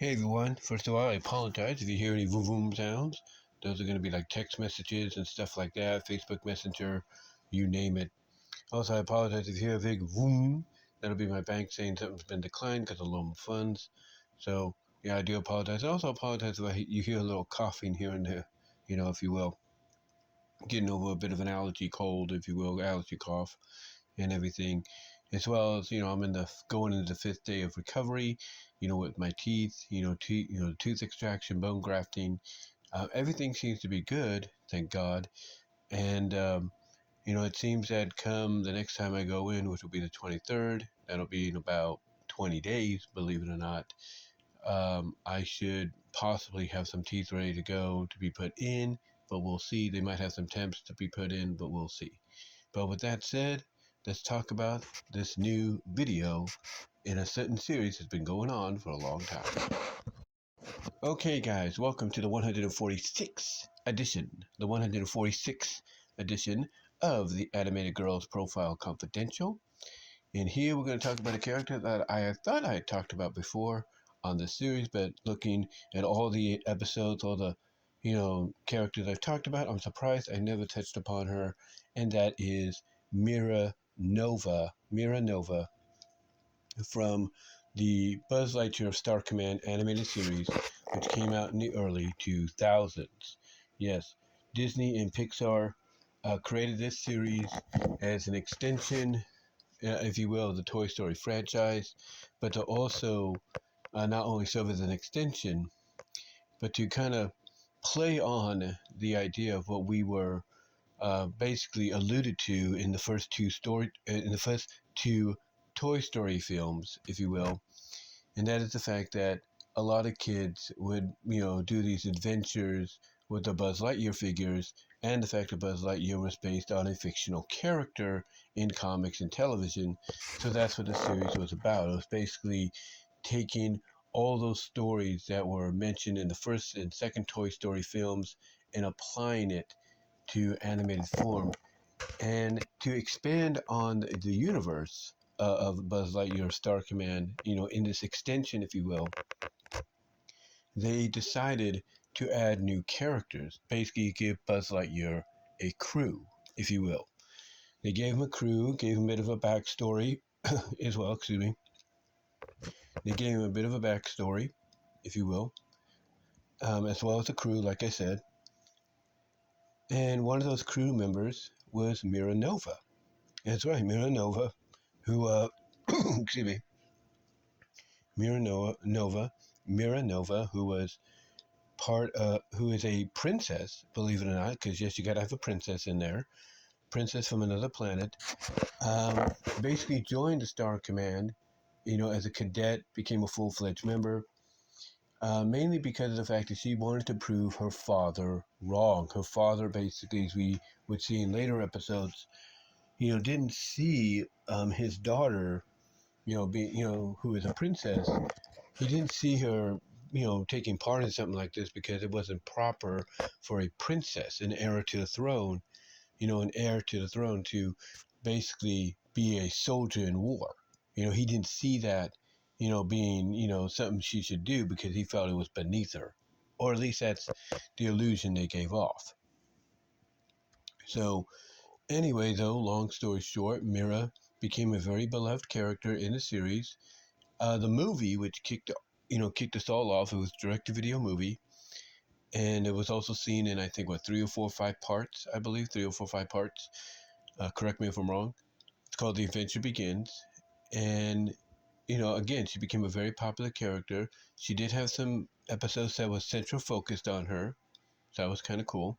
Hey everyone, first of all, I apologize if you hear any vroom vroom sounds. Those are going to be like text messages and stuff like that, Facebook Messenger, you name it. Also, I apologize if you hear a big vroom. That'll be my bank saying something's been declined because of loan funds. So, yeah, I do apologize. I also apologize if you hear a little coughing here and there, if you will. Getting over a bit of an allergy cold, if you will, allergy cough and everything, as well as I'm going into the fifth day of recovery. With my teeth, tooth extraction, bone grafting, everything seems to be good, thank God. And it seems that come the next time I go in, which will be the 23rd, that'll be in about 20 days, believe it or not. I should possibly have some teeth ready to go to be put in, but we'll see. They might have some temps to be put in, but we'll see. But with that said, let's talk about this new video in a certain series that's been going on for a long time. Okay, guys, welcome to the 146th edition, of the Animated Girls Profile Confidential. And here we're going to talk about a character that I thought I had talked about before on the series, but looking at all the episodes, all the characters I've talked about, I'm surprised I never touched upon her, and that is Mira Nova from the Buzz Lightyear of Star Command animated series, which came out in the early 2000s. Yes, Disney and Pixar created this series as an extension, if you will, of the Toy Story franchise, but to also not only serve as an extension, but to kind of play on the idea of what we were basically alluded to in the first two Toy Story films, if you will, and that is the fact that a lot of kids would do these adventures with the Buzz Lightyear figures, and the fact that Buzz Lightyear was based on a fictional character in comics and television. So that's what the series was about. It was basically taking all those stories that were mentioned in the first and second Toy Story films and applying it to animated form, and to expand on the universe of Buzz Lightyear Star Command, in this extension, if you will. They decided to add new characters, basically give Buzz Lightyear a crew, if you will. They gave him a crew, gave him a bit of a backstory as well, excuse me. They gave him a bit of a backstory, if you will, as well as a crew, like I said. And one of those crew members was Mira Nova. That's right, Mira Nova, who, excuse me, Mira Nova, who was who is a princess, believe it or not, because yes, you gotta have a princess in there, princess from another planet, basically joined the Star Command, as a cadet, became a full-fledged member, mainly because of the fact that she wanted to prove her father wrong. Her father, basically, as we would see in later episodes, didn't see his daughter, who is a princess. He didn't see her, taking part in something like this because it wasn't proper for a princess, an heir to the throne, to basically be a soldier in war. He didn't see that, being, something she should do because he felt it was beneath her. Or at least that's the illusion they gave off. So, anyway, though, long story short, Mira became a very beloved character in the series. The movie, which kicked us all off, it was a direct-to-video movie, and it was also seen in, I think, 5 parts, I believe, 5 parts. Correct me if I'm wrong. It's called The Adventure Begins, and again, she became a very popular character. She did have some episodes that was central focused on her, so that was kind of cool.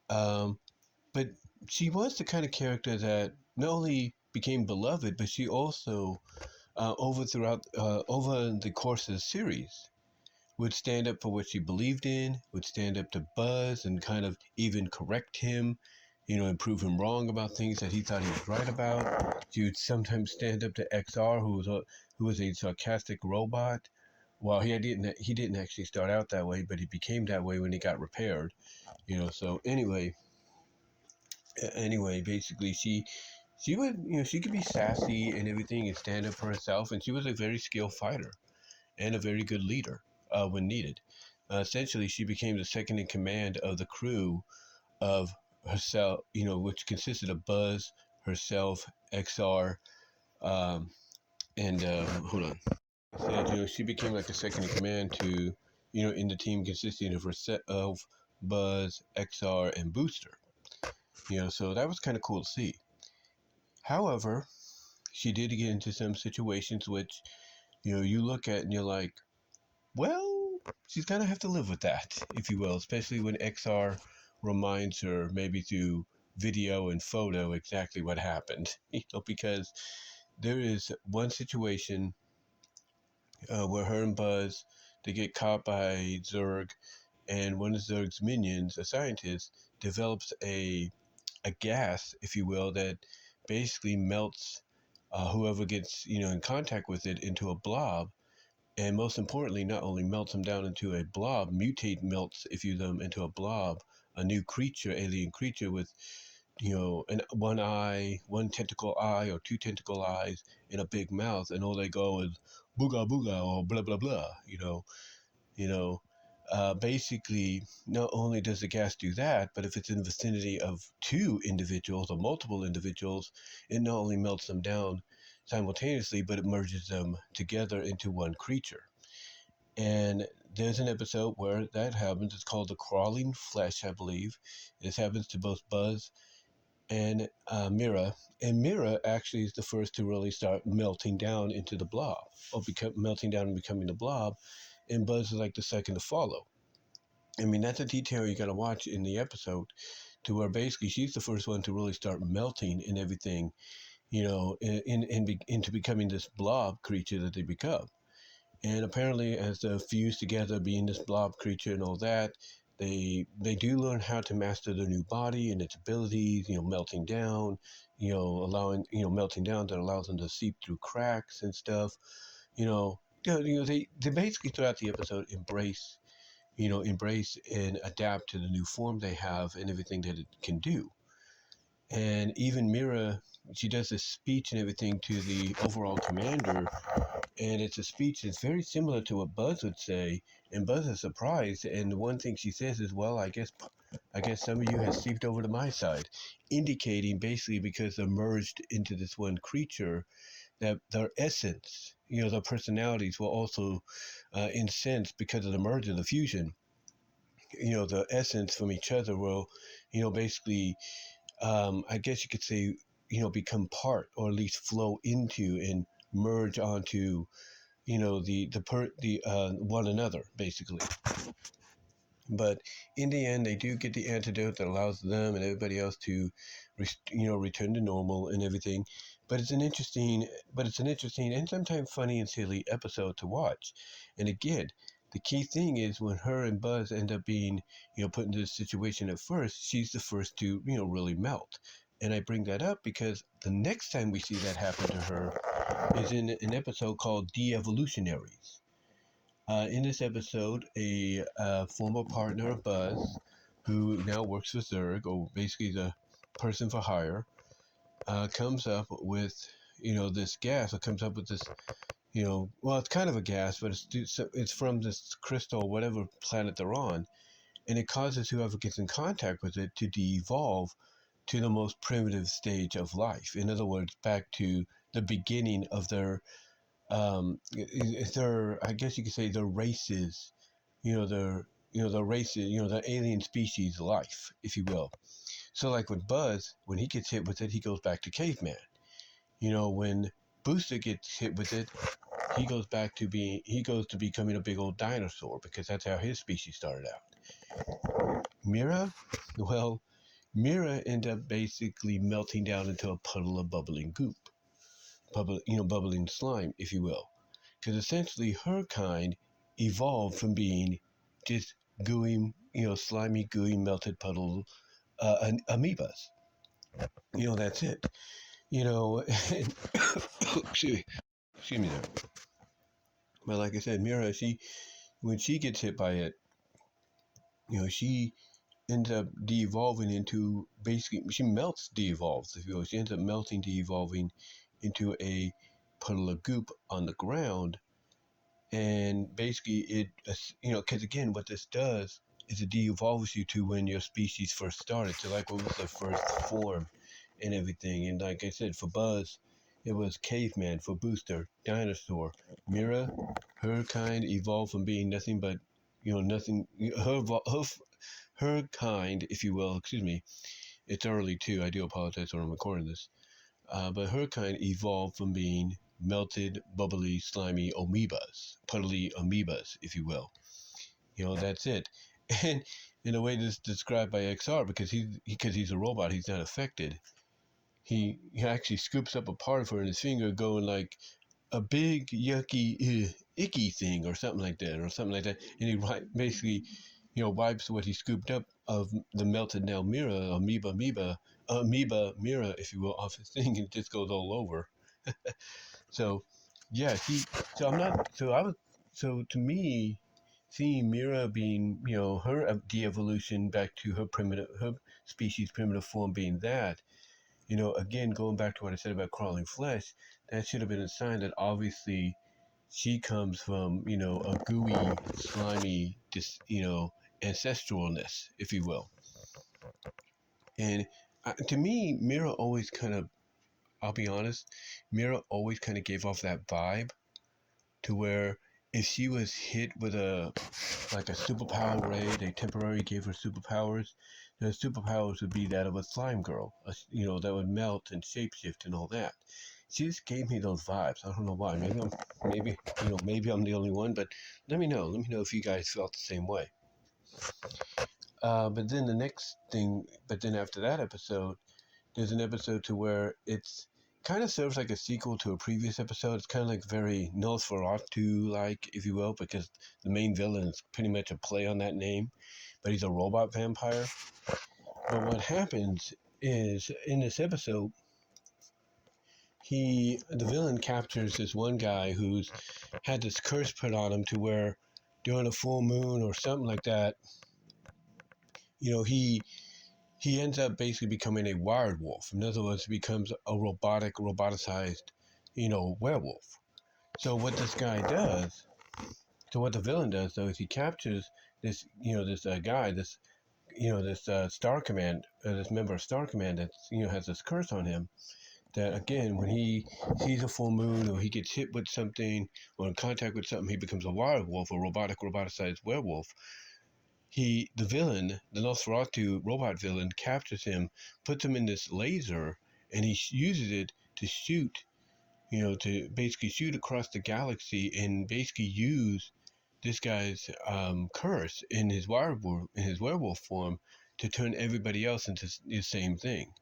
But she was the kind of character that not only became beloved, but she also over the course of the series, would stand up for what she believed in, would stand up to Buzz and kind of even correct him, and prove him wrong about things that he thought he was right about. She would sometimes stand up to XR, who was a sarcastic robot. Well, he didn't actually start out that way, but he became that way when he got repaired. So anyway, basically she would, she could be sassy and everything and stand up for herself, and she was a very skilled fighter. and a very good leader when needed. Essentially, she became the second in command of the crew of herself, which consisted of Buzz, herself, XR, um, and hold on. Said, she became like the second in command to, in the team consisting of herself, Buzz, XR, and Booster. So that was kind of cool to see. However, she did get into some situations which, you look at and you're like, well, she's gonna have to live with that, if you will, especially when XR reminds her, maybe through video and photo, exactly what happened. Because there is one situation where her and Buzz, they get caught by Zurg, and one of Zurg's minions, a scientist, develops a gas, if you will, that basically melts whoever gets in contact with it into a blob, and most importantly, not only melts them down into a blob, melts, if you them, into a blob, a new creature, alien creature with one eye, one tentacle eye, or two tentacle eyes, and a big mouth, and all they go is booga booga or blah blah blah. You know, basically, not only does the gas do that, but if it's in the vicinity of two individuals or multiple individuals, it not only melts them down simultaneously, but it merges them together into one creature. And there's an episode where that happens. It's called The Crawling Flesh, I believe. This happens to both Buzz and Mira. And Mira actually is the first to really start melting down into the blob, or melting down and becoming the blob. And Buzz is like the second to follow. I mean, that's a detail you got to watch in the episode, to where basically she's the first one to really start melting and everything, into becoming this blob creature that they become. And apparently, as they fuse together, being this blob creature and all that, they do learn how to master their new body and its abilities. Melting down, allowing melting down that allows them to seep through cracks and stuff. They basically throughout the episode embrace and adapt to the new form they have and everything that it can do. And even Mira, she does this speech and everything to the overall commander, and it's a speech that's very similar to what Buzz would say, and Buzz is surprised. And the one thing she says is, "Well, I guess some of you have seeped over to my side," indicating basically because they're merged into this one creature, that their essence, their personalities will also, in sense, because of the merger, the fusion, the essence from each other will, basically, I guess you could say, become part, or at least flow into and merge onto, the one another, basically. But in the end, they do get the antidote that allows them and everybody else to, return to normal and everything. But it's an interesting and sometimes funny and silly episode to watch. And again, the key thing is when her and Buzz end up being, put into this situation at first, she's the first to, really melt. And I bring that up because the next time we see that happen to her is in an episode called De-Evolutionaries. In this episode, a former partner of Buzz, who now works for Zurg, or basically the person for hire, comes up with, this gas, or comes up with this, well, it's kind of a gas, but it's from this crystal, whatever planet they're on, and it causes whoever gets in contact with it to de-evolve to the most primitive stage of life. In other words, back to the beginning of I guess you could say their races, their races, the alien species life, if you will. So like with Buzz, when he gets hit with it, he goes back to caveman. When Booster gets hit with it, he goes to becoming a big old dinosaur, because that's how his species started out. Mira, well, Mira ended up basically melting down into a puddle of bubbling goop, bubbling slime, if you will. Because essentially her kind evolved from being just gooey, slimy, gooey, melted puddle amoebas. That's it. Excuse me there. But like I said, Mira, when she gets hit by it, she ends up de-evolving into, basically, she melts, de-evolves, if you will. She ends up melting, de-evolving into a puddle of goop on the ground. And basically it, because again, what this does is it de-evolves you to when your species first started, to like what was the first form and everything. And like I said, for Buzz, it was caveman. For Booster, dinosaur. Mira, her kind evolved from being nothing but, nothing. Her kind, if you will, excuse me. It's early too. I do apologize when I'm recording this. But her kind evolved from being melted, bubbly, slimy amoebas, puddly amoebas, if you will. That's it. And in a way this described by XR, because he's a robot, he's not affected. He actually scoops up a part of her in his finger, going like a big yucky icky thing or something like that, and he basically wipes what he scooped up of the melted now amoeba Mira, if you will, off his thing, and it just goes all over. So yeah, so I'm not so I was so to me, seeing Mira being, her de-evolution back to her species primitive form being that, again, going back to what I said about crawling flesh, that should have been a sign that obviously she comes from, a gooey, slimy, ancestralness, if you will. And to me, Mira always kind of, I'll be honest, Mira always kind of gave off that vibe to where if she was hit with like a superpower ray, they temporarily gave her superpowers. The superpowers would be that of a slime girl, that would melt and shapeshift and all that. She just gave me those vibes. I don't know why. Maybe I'm the only one, but let me know. Let me know if you guys felt the same way. But then the next thing, but then after that episode, there's an episode to where it's kind of serves like a sequel to a previous episode. It's kind of like very Nosferatu-like, if you will, because the main villain is pretty much a play on that name, but he's a robot vampire. But what happens is in this episode, the villain captures this one guy who's had this curse put on him to where during a full moon or something like that, he ends up basically becoming a wired wolf. In other words, he becomes a roboticized, werewolf. So what this guy does, so what the villain does, though, is he captures this, this guy, this Star Command, this member of Star Command that, has this curse on him. That again, when he sees a full moon or he gets hit with something or in contact with something, he becomes a wild wolf, a roboticized werewolf. The villain, the Nosferatu robot villain, captures him, puts him in this laser, and he uses it to shoot, to basically shoot across the galaxy and basically use this guy's curse in his werewolf form to turn everybody else into the same thing.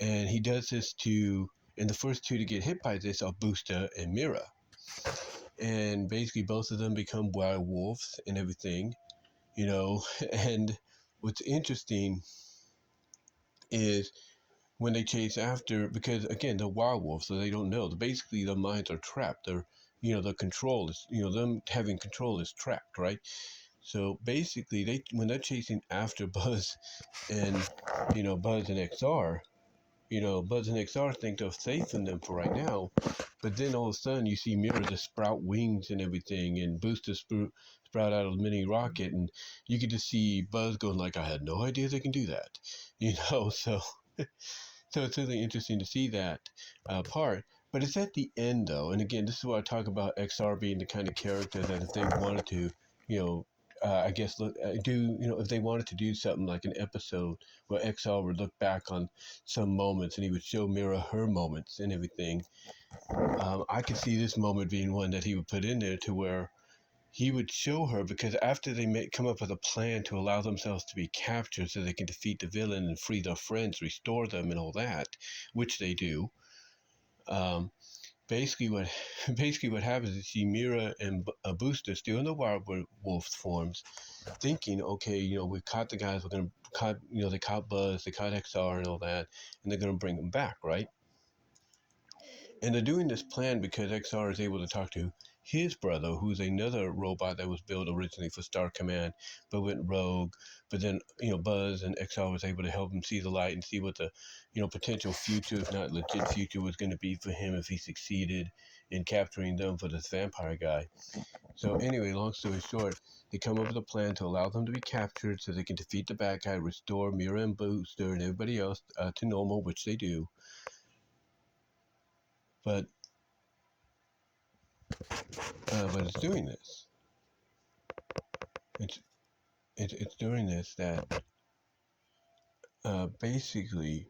And he does this and the first two to get hit by this are Booster and Mira. And basically both of them become werewolves and everything. And what's interesting is when they chase after, because again, they're wild wolves, so they don't know. Basically, their minds are trapped. The control is, them having control is trapped, right? So basically, when they're chasing after Buzz and, Buzz and XR, Buzz and XR think they're safe in them for right now. But then all of a sudden you see Mira just sprout wings and everything, and Booster sprout out a mini rocket, and you get to see Buzz going like, I had no idea they can do that. So so it's really interesting to see that part. But it's at the end though, and again, this is what I talk about XR being the kind of character that if they wanted to, I guess if they wanted to do something like an episode where XR would look back on some moments and he would show Mira her moments and everything, I could see this moment being one that he would put in there to where he would show her, because after they come up with a plan to allow themselves to be captured so they can defeat the villain and free their friends, restore them and all that, which they do, um, basically what basically what happens is see Mira and Booster still in the wild wolf forms, thinking, okay, we caught the guys, we're gonna caught, they caught Buzz, they caught XR and all that, and they're gonna bring them back, right? And they're doing this plan because XR is able to talk to his brother, who's another robot that was built originally for Star Command, but went rogue. But then, Buzz and XR was able to help him see the light and see what the, potential future, if not legit future, was going to be for him if he succeeded in capturing them for this vampire guy. So anyway, long story short, they come up with a plan to allow them to be captured so they can defeat the bad guy, restore Mira and Booster and everybody else to normal, which they do. But it's doing this. It's doing this that basically,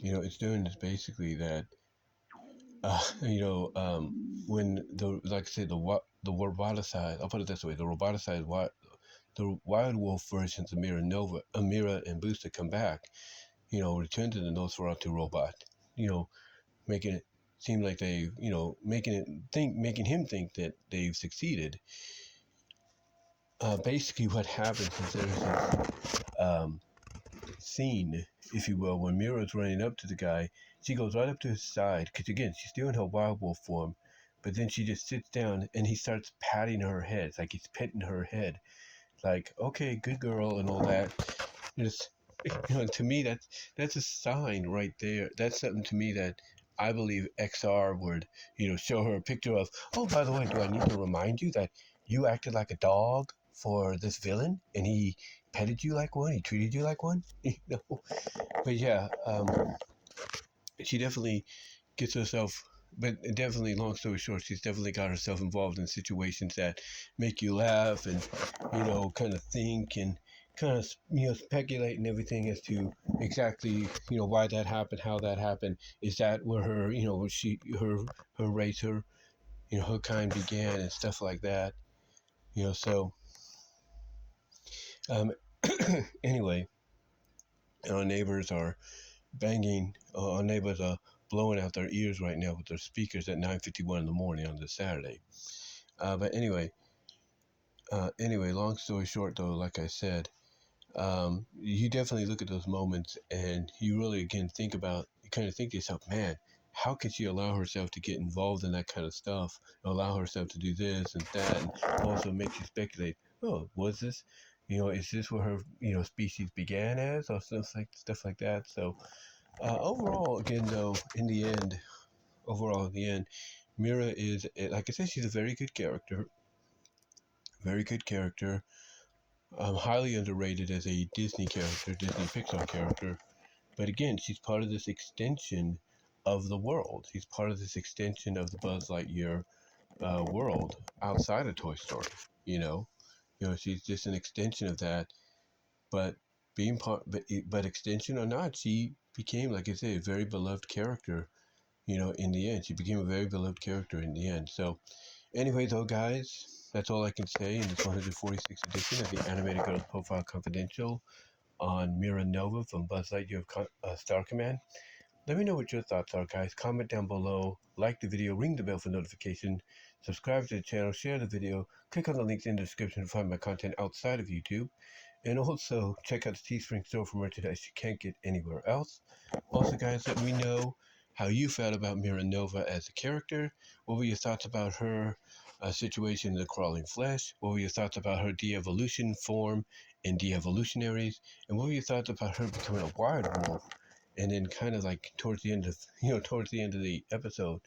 it's doing this basically that when like I said, the roboticized, I'll put it this way, the roboticized the wild wolf versions of Mira and Booster come back, return to the Nosferatu robot, making it seem like they, making him think that they've succeeded. Basically, what happens is there's this scene, if you will, when Mira's running up to the guy. She goes right up to his side, because again, she's still in her wild wolf form, but then she just sits down and he starts patting her head. It's like he's petting her head, like, okay, good girl, and all that. Just, to me, that's a sign right there. That's something to me that I believe XR would, show her a picture of. Oh, by the way, do I need to remind you that you acted like a dog for this villain, and he petted you like one, he treated you like one, But yeah, she definitely gets herself. But definitely, long story short, she's definitely got herself involved in situations that make you laugh and, kind of think and kind of, speculate and everything as to exactly, why that happened, how that happened. Is that where her, where her race, her kind began and stuff like that. So um, anyway, our neighbors are banging. Our neighbors are blowing out their ears right now with their speakers at 9:51 in the morning on this Saturday. But anyway, long story short, though, like I said, you definitely look at those moments and you really again you kind of think to yourself, man, how could she allow herself to get involved in that kind of stuff, allow herself to do this and that, and also make you speculate, oh, was this, is this where her, species began as, or stuff like that. So overall, again, though, overall, in the end, Mira is, like I said, she's a very good character, highly underrated as a Disney Pixar character. But again, she's part of this extension of the world. She's part of this extension of the Buzz Lightyear world outside of Toy Story. You know, she's just an extension of that. But but extension or not, she became, like I said, a very beloved character. In the end, she became a very beloved character in the end. So, anyway, though, guys, that's all I can say in this 146th edition of the Animated Girls Profile Confidential on Mira Nova from Buzz Lightyear of Star Command. Let me know what your thoughts are, guys. Comment down below, like the video, ring the bell for notification, subscribe to the channel, share the video, click on the links in the description to find my content outside of YouTube, and also check out the Teespring store for merchandise you can't get anywhere else. Also, guys, let me know how you felt about Mira Nova as a character. What were your thoughts about her situation in the crawling flesh? What were your thoughts about her de-evolution form in De-Evolutionaries? And what were your thoughts about her becoming a wild wolf? And then kind of like towards the end of the episode,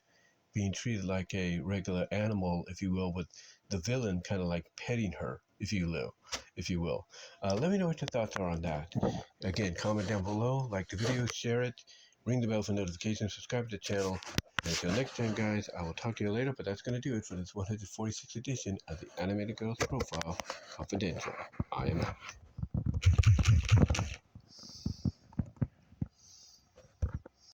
being treated like a regular animal, if you will, with the villain kind of like petting her, if you will. Let me know what your thoughts are on that. Again, comment down below, like the video, share it, ring the bell for notifications, subscribe to the channel. And until next time, guys, I will talk to you later, but that's going to do it for this 146th edition of the Animated Girls Profile Confidential. I am out.